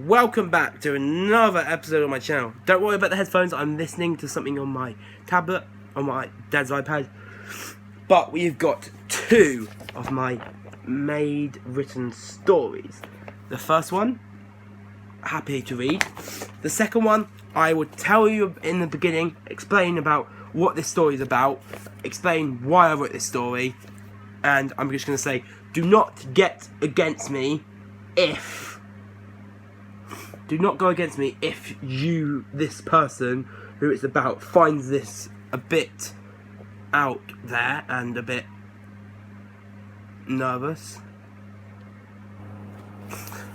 Welcome back to another episode of my channel. Don't worry about the headphones, I'm listening to something on my tablet, on my dad's iPad. But we've got two of my written stories. The first one, happy to read. The second one, I will tell you in the beginning, explain about what this story is about, explain why I wrote this story, and I'm just going to say, do not get against me if... Do not go against me if you, this person who it's about, finds this a bit out there and a bit nervous.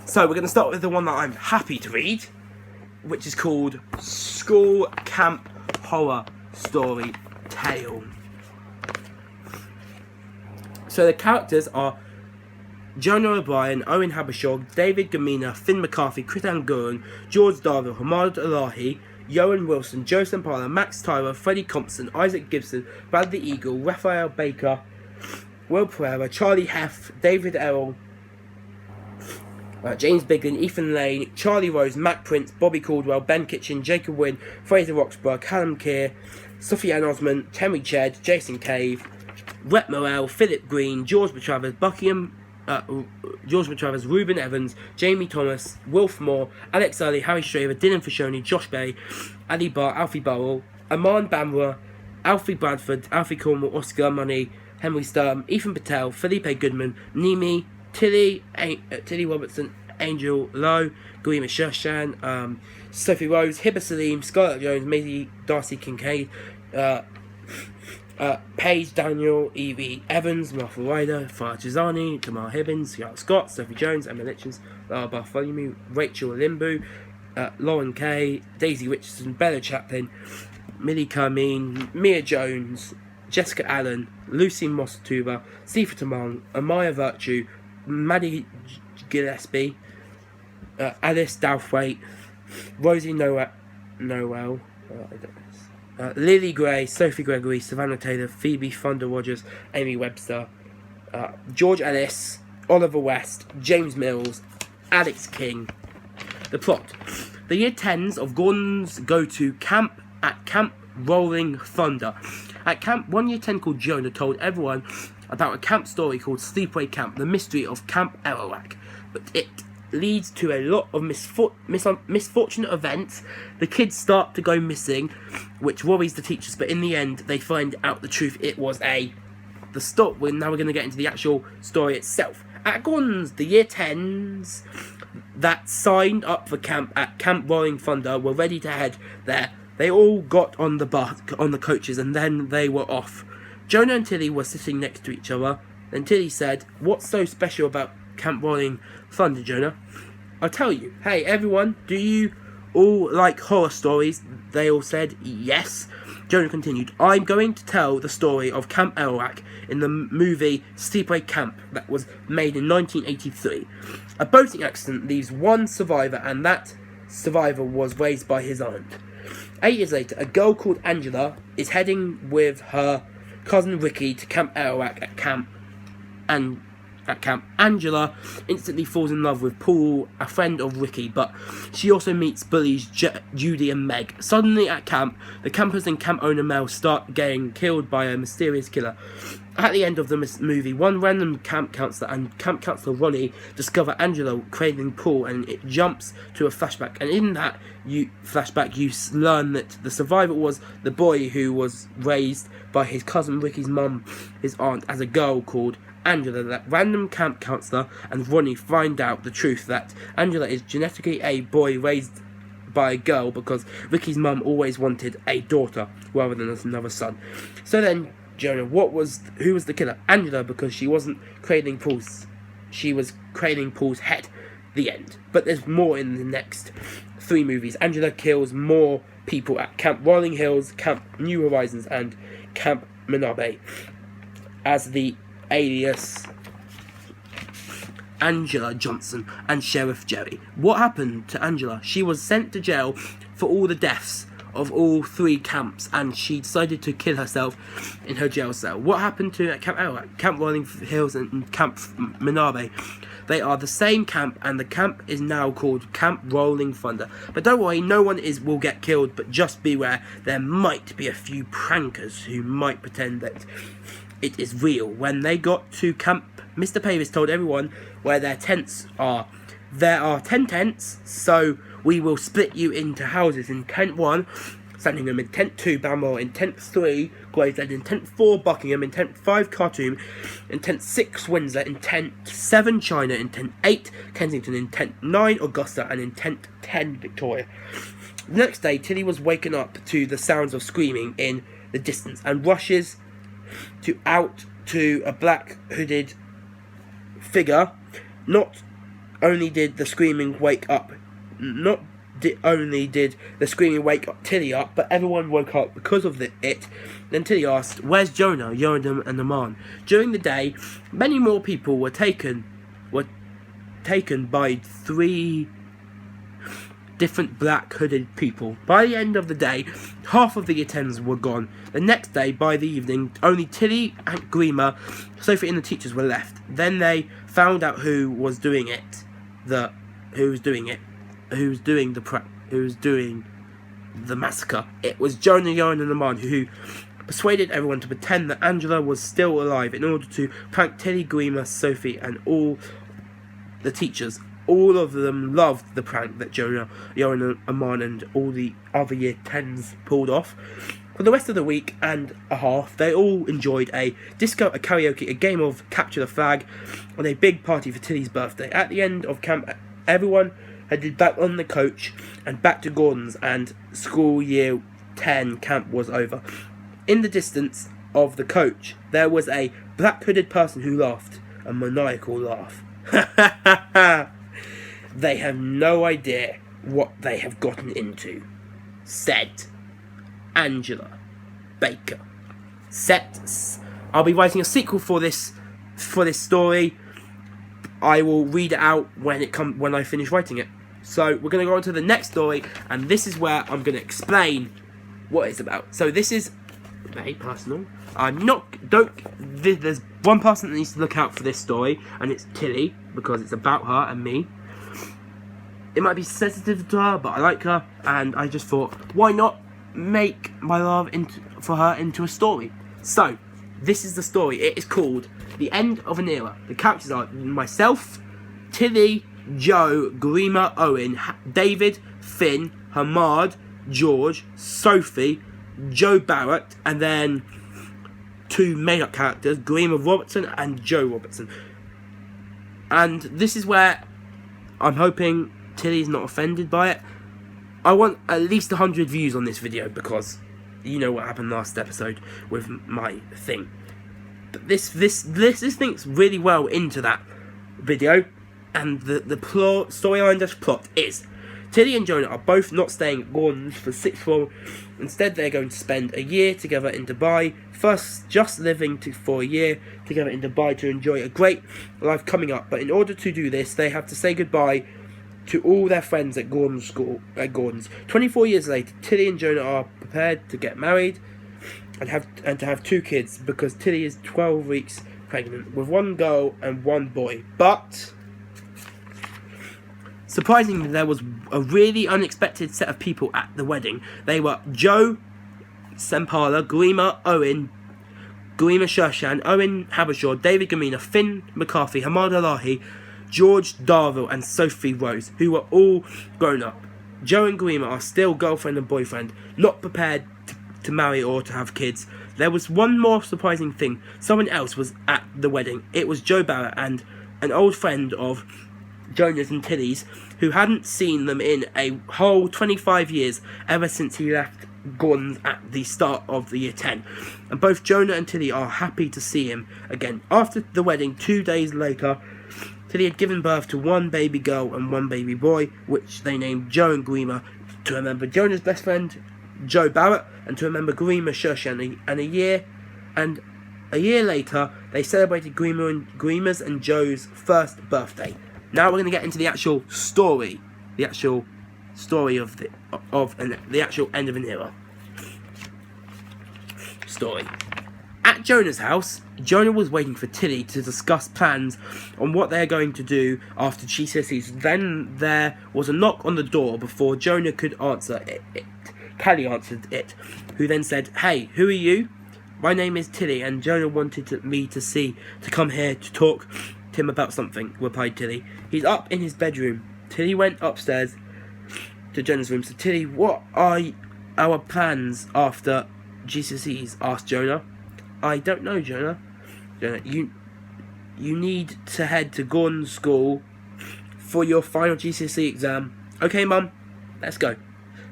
So we're going to start with the one that I'm happy to read, which is called School Camp Horror Story Tale. So the characters are Jonah O'Brien, Owen Habishog, David Gamina, Finn McCarthy, Chris Anguran, George Darville, Hamad Elahi, Yoan Wilson, Joe Sampala, Max Tyler, Freddie Compson, Isaac Gibson, Bradley Eagle, Raphael Baker, Will Pereira, Charlie Heff, David Errol, James Biglin, Ethan Lane, Charlie Rose, Matt Prince, Bobby Caldwell, Ben Kitchen, Jacob Wynn, Fraser Roxburgh, Callum Keir, Sophie-Ann Osman, Terry Chedd, Jason Cave, Rhett Morell, Philip Green, George Matravers, George Matravers, Ruben Evans, Jamie Thomas, Wilf Moore, Alex Early, Harry Straver, Dylan Fashoni, Josh Bay, Ali Barr, Alfie Burrell, Aman Bamra, Alfie Bradford, Alfie Cornwall, Oscar Money, Henry Sturm, Ethan Patel, Felipe Goodman, Nimi, Tilly Robertson, Angel Lowe, Garima Shershan, Sophie Rose, Hibba Salim, Scarlett Jones, Maisie Darcy Kincaid, Paige Daniel, Evie Evans, Martha Ryder, Farah Chizani, Tamar Hibbins, Yara Scott, Sophie Jones, Emma Litchens, Lara Bartholomew, Rachel Limbu, Lauren Kay, Daisy Richardson, Bella Chaplin, Millie Kermeen, Mia Jones, Jessica Allen, Lucy Moss-Tuber, Sifa Tamang, Amaya Virtue, Maddie Gillespie, Alice Douthwaite, Rosie Noel, Lily Gray, Sophie Gregory, Savannah Taylor, Phoebe Thunder Rogers, Amy Webster, George Ellis, Oliver West, James Mills, Alex King. The plot. The Year 10s of Gordon's go to camp at Camp Rolling Thunder. At camp, one Year 10 called Jonah told everyone about a camp story called Sleepaway Camp, the mystery of Camp Arawak. But it leads to a lot of misfortunate events. The kids start to go missing, which worries the teachers, but in the end they find out the truth. It was the stop. Now we're going to get into the actual story itself. At Gordon's, the Year 10s that signed up for camp at Camp Rolling Thunder were ready to head there. They all got on the bus, on the coaches, and then they were off. Jonah and Tilly were sitting next to each other, and Tilly said, "What's so special about Camp Rolling Thunder, Jonah?" "I'll tell you. Hey, everyone, do you all like horror stories?" They all said yes. Jonah continued, "I'm going to tell the story of Camp Arawak in the movie Sleepaway Camp that was made in 1983. A boating accident leaves one survivor, and that survivor was raised by his aunt. 8 years later, a girl called Angela is heading with her cousin Ricky to Camp Arawak at camp. Angela instantly falls in love with Paul, a friend of Ricky, but she also meets bullies Judy and Meg. Suddenly at camp, the campers and camp owner Mel start getting killed by a mysterious killer. At the end of the movie, one random camp counselor and camp counselor Ronnie discover Angela craving Paul, and it jumps to a flashback. And in that flashback, you learn that the survivor was the boy who was raised by his cousin Ricky's mum, his aunt, as a girl called Angela. That random camp counselor and Ronnie find out the truth that Angela is genetically a boy raised by a girl because Ricky's mum always wanted a daughter rather than another son. So then, Jonah, who was the killer? Angela, because she wasn't cradling Paul's. She was cradling Paul's head. The end. But there's more in the next 3 movies. Angela kills more people at Camp Rolling Hills, Camp New Horizons, and Camp Manabe as the alias Angela Johnson and Sheriff Jerry. What happened to Angela? She was sent to jail for all the deaths of all 3 camps, and she decided to kill herself in her jail cell. What happened to Camp Elwak, Camp Rolling Hills, and Camp Minabe? They are the same camp, and the camp is now called Camp Rolling Thunder. But don't worry, no one will get killed, but just beware, there might be a few prankers who might pretend that it is real. When they got to camp, Mr. Pavis told everyone where their tents are. There are 10 tents, so we will split you into houses. In tent 1, Sandringham; in tent 2, Balmoral; in tent 3, Gravesend; in tent 4, Buckingham; in tent 5, Khartoum; in tent 6, Windsor; in tent 7, China; in tent 8, Kensington; in tent 9, Augusta; and in tent 10, Victoria. The next day, Tilly was waken up to the sounds of screaming in the distance, and rushes out to a black hooded figure. Not only did the screaming wake Tilly up, but everyone woke up because of it. Then Tilly asked, "Where's Jonah, Yoram, and Aman?" During the day, many more people were taken by 3 different black hooded people. By the end of the day, half of the attendants were gone. The next day, by the evening, only Tilly, and Grima, Sophie, and the teachers were left. Then they found out who was doing the massacre. It was Jonah, Yoram, and Aman who persuaded everyone to pretend that Angela was still alive in order to prank Tilly, Grima, Sophie, and all the teachers. All of them loved the prank that Jonah, Yoram, Aman, and all the other year 10s pulled off. For the rest of the week and a half, they all enjoyed a disco, a karaoke, a game of capture the flag, and a big party for Tilly's birthday. At the end of camp, everyone headed back on the coach and back to Gordon's, and school year 10 camp was over. In the distance of the coach, there was a black hooded person who laughed, a maniacal laugh. "They have no idea what they have gotten into," said Angela Baker. I'll be writing a sequel for this story. I will read it out when I finish writing it. So we're going to go on to the next story, and this is where I'm going to explain what it's about. So this is very personal. There's one person that needs to look out for this story, and it's Tilly, because it's about her and me. It might be sensitive to her, but I like her, and I just thought, why not make my love for her into a story? So, this is the story. It is called The End of an Era. The characters are myself, Tilly, Joe, Grima, Owen, David, Finn, Hamad, George, Sophie, Joe Barrett, and then 2 made-up characters, Grima Robertson and Joe Robertson. And this is where I'm hoping Tilly's not offended by it. I want at least 100 views on this video, because you know what happened last episode with my thing. But this thinks really well into that video, and the storyline plot is Tilly and Jonah are both not staying at Gordon's for 6th form. Instead, they're going to spend a year together in Dubai. First, just living for a year together in Dubai to enjoy a great life coming up. But in order to do this, they have to say goodbye to all their friends at Gordon's school. 24 years later, Tilly and Jonah are prepared to get married and to have 2 kids, because Tilly is 12 weeks pregnant with 1 girl and 1 boy. But surprisingly, there was a really unexpected set of people at the wedding. They were Joe Sempala, Grima Owen, Grima Shershan, Owen Habershaw, David Gamina, Finn McCarthy, Hamad Alahi, George Darville, and Sophie Rose, who were all grown up. Joe and Grima are still girlfriend and boyfriend, not prepared to marry or to have kids. There was one more surprising thing. Someone else was at the wedding. It was Joe Barrett, and an old friend of Jonah's and Tilly's, who hadn't seen them in a whole 25 years, ever since he left Gordon's at the start of the year 10. And both Jonah and Tilly are happy to see him again. After the wedding, 2 days later, Tilly had given birth to 1 baby girl and 1 baby boy, which they named Joe and Grima, to remember Jonah's best friend, Joe Barrett, and to remember Grima Shershan. And a year later, they celebrated Grima's and Joe's first birthday. Now we're going to get into the actual story. The actual story of the actual end of an era. Story. At Jonah's house, Jonah was waiting for Tilly to discuss plans on what they are going to do after GCSEs. Then there was a knock on the door before Jonah could answer it. Kelly answered it, who then said, "Hey, who are you?" "My name is Tilly, and Jonah wanted me to come here to talk to him about something," replied Tilly. "He's up in his bedroom." Tilly went upstairs to Jonah's room. "So Tilly, what are our plans after GCSEs?" asked Jonah. "I don't know, Jonah." "Jonah, you need to head to Gordon School for your final GCSE exam." "Okay, Mum, let's go."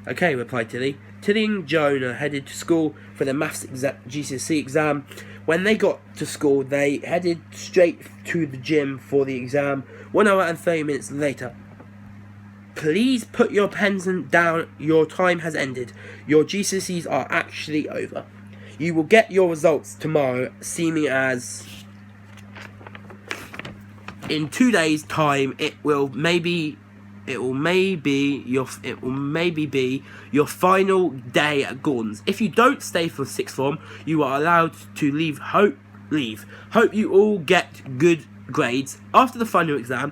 "Okay," replied Tilly. Tilly and Jonah headed to school for their maths GCSE exam. When they got to school, they headed straight to the gym for the exam. 1 hour and 30 minutes later. "Please put your pens down. Your time has ended. Your GCSEs are actually over. You will get your results tomorrow, seeming as in 2 days' time. It will maybe be your final day at Gordon's. If you don't stay for sixth form, you are allowed to leave. Hope you all get good grades." After the final exam,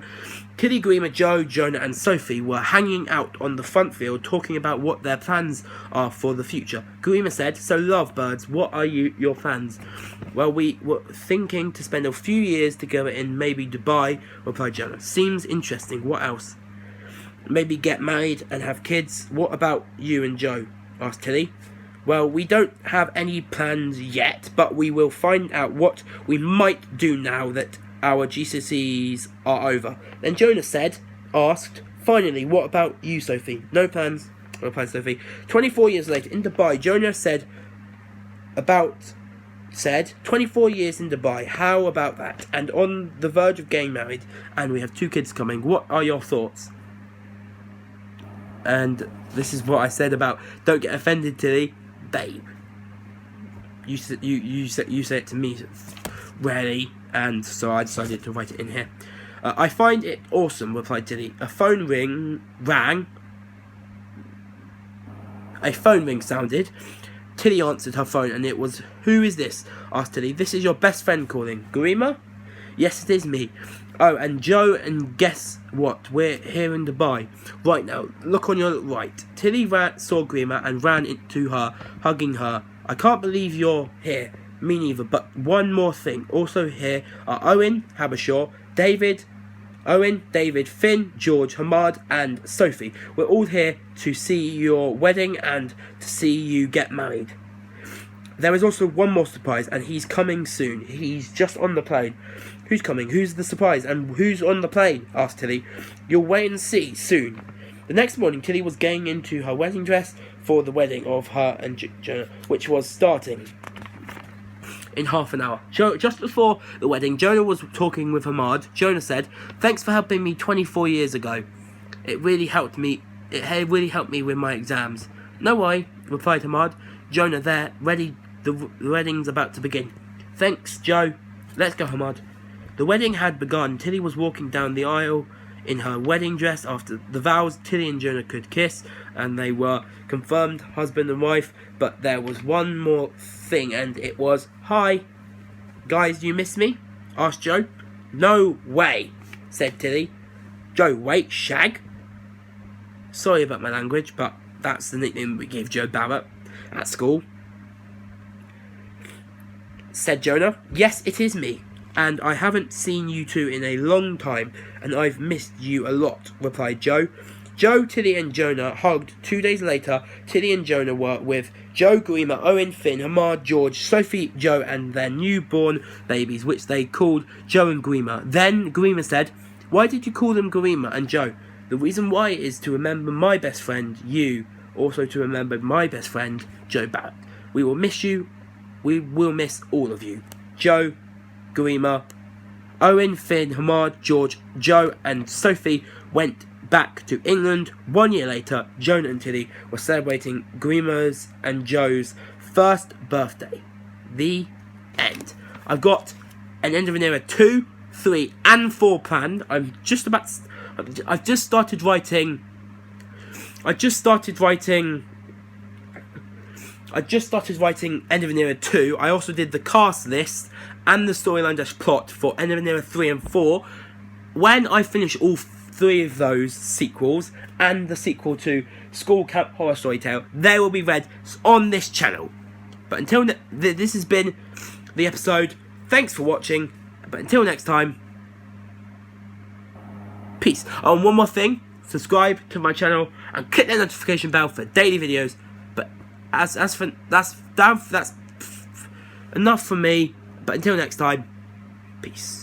Tilly, Grima, Joe, Jonah and Sophie were hanging out on the front field talking about what their plans are for the future. Grima said, "So lovebirds, what are your plans?" "Well, we were thinking to spend a few years together in maybe Dubai," replied Jonah. "Seems interesting. What else?" "Maybe get married and have kids." "What about you and Joe?" asked Tilly. "Well, we don't have any plans yet, but we will find out what we might do now that our GCSEs are over." Then Jonah asked, "Finally, what about you, Sophie?" "No plans," replied Sophie. 24 years later, in Dubai, Jonah said, 24 years in Dubai, how about that? And on the verge of getting married, and we have 2 kids coming. What are your thoughts?" And this is what I said about, don't get offended, Tilly. Babe. You say it to me rarely, and so I decided to write it in here. "I find it awesome," replied Tilly. A phone ring sounded. Tilly answered her phone, and it was, "Who is this?" asked Tilly. "This is your best friend calling." "Garima?" "Yes, it is me." "Oh, and Joe, and guess what? We're here in Dubai right now. Look on your right." Tilly saw Grima and ran into her, hugging her. "I can't believe you're here." "Me neither, but one more thing. Also here are Owen, Habashaw, David, Finn, George, Hamad, and Sophie. We're all here to see your wedding and to see you get married. There is also one more surprise, and he's coming soon. He's just on the plane." "Who's coming? Who's the surprise? And who's on the plane?" asked Tilly. "You'll wait and see soon." The next morning, Tilly was getting into her wedding dress for the wedding of her and Jonah, which was starting in half an hour. Just before the wedding, Jonah was talking with Hamad. Jonah said, "Thanks for helping me 24 years ago. It really helped me with my exams." "No worry," replied Hamad. Jonah, "They're ready. The wedding's about to begin." "Thanks, Joe. Let's go, Hamad." The wedding had begun. Tilly was walking down the aisle in her wedding dress. After the vows, Tilly and Jonah could kiss, and they were confirmed husband and wife. But there was one more thing, and it was, "Hi, guys, do you miss me?" asked Joe. "No way," said Tilly. "Joe, wait, shag?" Sorry about my language, but that's the nickname we gave Joe Barrett at school. Said Jonah. "Yes, it is me. And I haven't seen you two in a long time, and I've missed you a lot," replied Joe. Joe, Tilly and Jonah hugged. 2 days later, Tilly and Jonah were with Joe, Grima, Owen, Finn, Hamad, George, Sophie, Joe, and their newborn babies, which they called Joe and Grima. Then Grima said, "Why did you call them Grima and Joe?" "The reason why is to remember my best friend, you, also to remember my best friend, Joe Barrett. We will miss you. We will miss all of you. Joe, Grima, Owen, Finn, Hamad, George, Joe, and Sophie went back to England. 1 year later, Jonah and Tilly were celebrating Grima's and Joe's first birthday." The end. I've got an end of an era 2, 3, and 4 planned. I've just started writing I just started writing End of an Era 2. I also did the cast list and the storyline plot for End of an Era 3 and 4. When I finish all 3 of those sequels and the sequel to School Camp Horror Storytale, they will be read on this channel. But until this has been the episode. Thanks for watching. But until next time, peace. Oh, and one more thing. Subscribe to my channel and click that notification bell for daily videos. But as for that's enough from me. But until next time, peace.